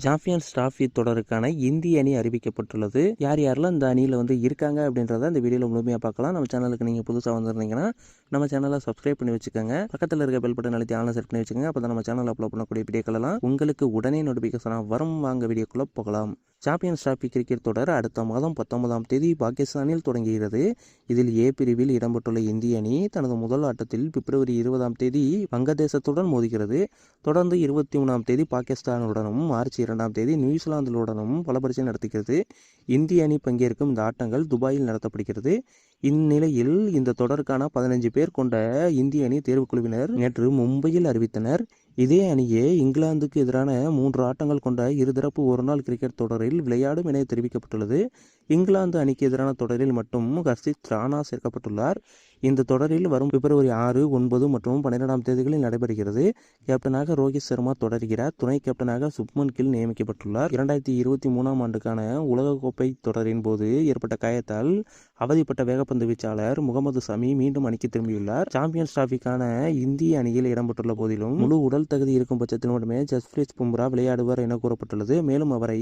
Champions trophy தொடருக்கான இந்திய அணி அறிவிக்கப்பட்டுள்ளது. யார் யாரெல்லாம் இந்த அணியில் இருக்காங்க அப்படின்றத இந்த வீடியோவில் முழுமையாக பார்க்கலாம். நம்ம சேனலுக்கு நீங்கள் புதுசாக வந்திருந்தீங்கன்னா நம்ம சேனலை சப்ஸ்கிரைப் பண்ணி வச்சுக்கோங்க. பக்கத்தில் இருக்க பெல் பட்டன் அழுத்தி ஆன்லைன் செட் பண்ணி வச்சுக்கோங்க. அப்போ தான் நம்ம சேனலில் அப்லோட் பண்ணக்கூடிய வீடியோக்கள் எல்லாம் உங்களுக்கு உடனே நோட்டிஃபிகேஷனாக வரும். வாங்க வீடியோக்குள்ளே போகலாம். சாம்பியன்ஸ் டிராஃபி கிரிக்கெட் தொடர் அடுத்த மாதம் 19ஆம் தேதி பாகிஸ்தானில் தொடங்குகிறது. இதில் ஏ பிரிவில் இடம்பெற்றுள்ள இந்திய அணி தனது முதல் ஆட்டத்தில் பிப்ரவரி 20ஆம் தேதி வங்கதேசத்துடன் மோதுகிறது. தொடர்ந்து 23ஆம் தேதி பாகிஸ்தானுடனும் மார்ச் 2ஆம் தேதி நியூசிலாந்துடனும் பல பரிசை நடத்துகிறது. இந்திய அணி பங்கேற்கும் இந்த ஆட்டங்கள் துபாயில் நடத்தப்படுகிறது. இந்நிலையில் இந்த தொடருக்கான 15 பேர் கொண்ட இந்திய அணி தேர்வுக்குழுவினர் நேற்று மும்பையில் அறிவித்தனர். இதே அணியே இங்கிலாந்துக்கு எதிரான 3 ஆட்டங்கள் கொண்ட இருதரப்பு ஒருநாள் கிரிக்கெட் தொடரில் விளையாடும் என தெரிவிக்கப்பட்டுள்ளது. இங்கிலாந்து அணிக்கு எதிரான தொடரில் மட்டும் ஹர்ஷித் ராணா சேர்க்கப்பட்டுள்ளார். இந்த தொடரில் வரும் பிப்ரவரி 6, 9 மற்றும் 12ஆம் தேதிகளில் நடைபெறுகிறது. கேப்டனாக ரோஹித் சர்மா தொடர்கிறார். துணை கேப்டனாக சுப்மன் கில் நியமிக்கப்பட்டுள்ளார். 2023ஆம் ஆண்டுக்கான உலகக்கோப்பை தொடரின் போது ஏற்பட்ட காயத்தால் அவதிப்பட்ட வேகப்பந்து வீச்சாளர் முகமது சமி மீண்டும் அணிக்கு திரும்பியுள்ளார். சாம்பியன்ஸ் டிராஃபிக்கான இந்திய அணியில் இடம்பெற்றுள்ள போதிலும் முழு உடல் தகுதி இருக்கும் பட்சத்தில் மட்டுமே ஜஸ்பிரீத் பும்ரா விளையாடுவார் என கூறப்பட்டுள்ளது. மேலும் அவரை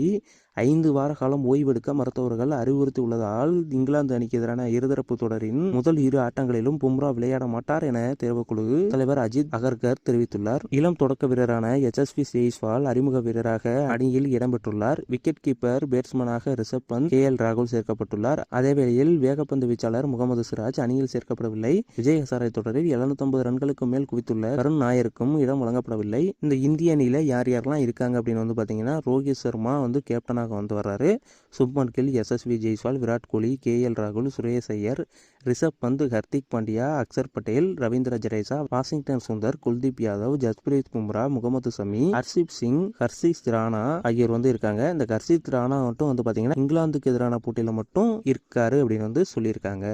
5 வார காலம் ஓய்வெடுக்க மருத்துவர்கள் அறிவுறுத்தியுள்ளதால் இங்கிலாந்து அணிக்கு எதிரான இருதரப்பு தொடரின் முதல் 2 ஆட்டங்களிலும் பும்ரா விளையாட மாட்டார் என தேர்வுக்குழு தலைவர் அஜித் அகர்கர் தெரிவித்துள்ளார். இளம் தொடக்க வீரரான யசஸ்வி ஜெய்ஸ்வால் அறிமுக வீரராக அணியில் இடம்பெற்றுள்ளார். விக்கெட் கீப்பர் பேட்ஸ்மேனாக ரிஷப் பந்த், KL ராகுல் சேர்க்கப்பட்டுள்ளார். அதேவேளையில் வேகப்பந்து வீச்சாளர் முகமது சிராஜ் அணியில் சேர்க்கப்படவில்லை. விஜய் ஹசாரே தொடரில் 750 ரன்களுக்கு மேல் குவித்துள்ள கருண் நாயருக்கும் இடம் வழங்கப்படவில்லை. இந்த இந்திய அணியில யார் யாரெல்லாம் இருக்காங்க அப்படின்னு பாத்தீங்கன்னா ரோஹித் சர்மா கேப்டனாக வர்றாரு. சுப்மன் கில், யசஸ்வி ஜெய்ஸ்வால், விராட் கோலி, KL ராகுல், சுரேஷ் ஐயர், ரிஷப் பந்த், ஹர்திக் பாண்டியா, அக்சர் பட்டேல், ரவீந்திர ஜடேஜா, வாஷிங்டன் சுந்தர், குல்தீப் யாதவ், ஜஸ்பிரீத் பும்ரா, முகமது சமி, ஹர்ஷிப் சிங், ஹர்ஷித் ராணா ஆகியோர் இருக்காங்க. இந்த ஹர்ஷித் ராணா மட்டும் பாத்தீங்கன்னா இங்கிலாந்துக்கு எதிரான போட்டியில மட்டும் இருக்காரு அப்படின்னு சொல்லியிருக்காங்க.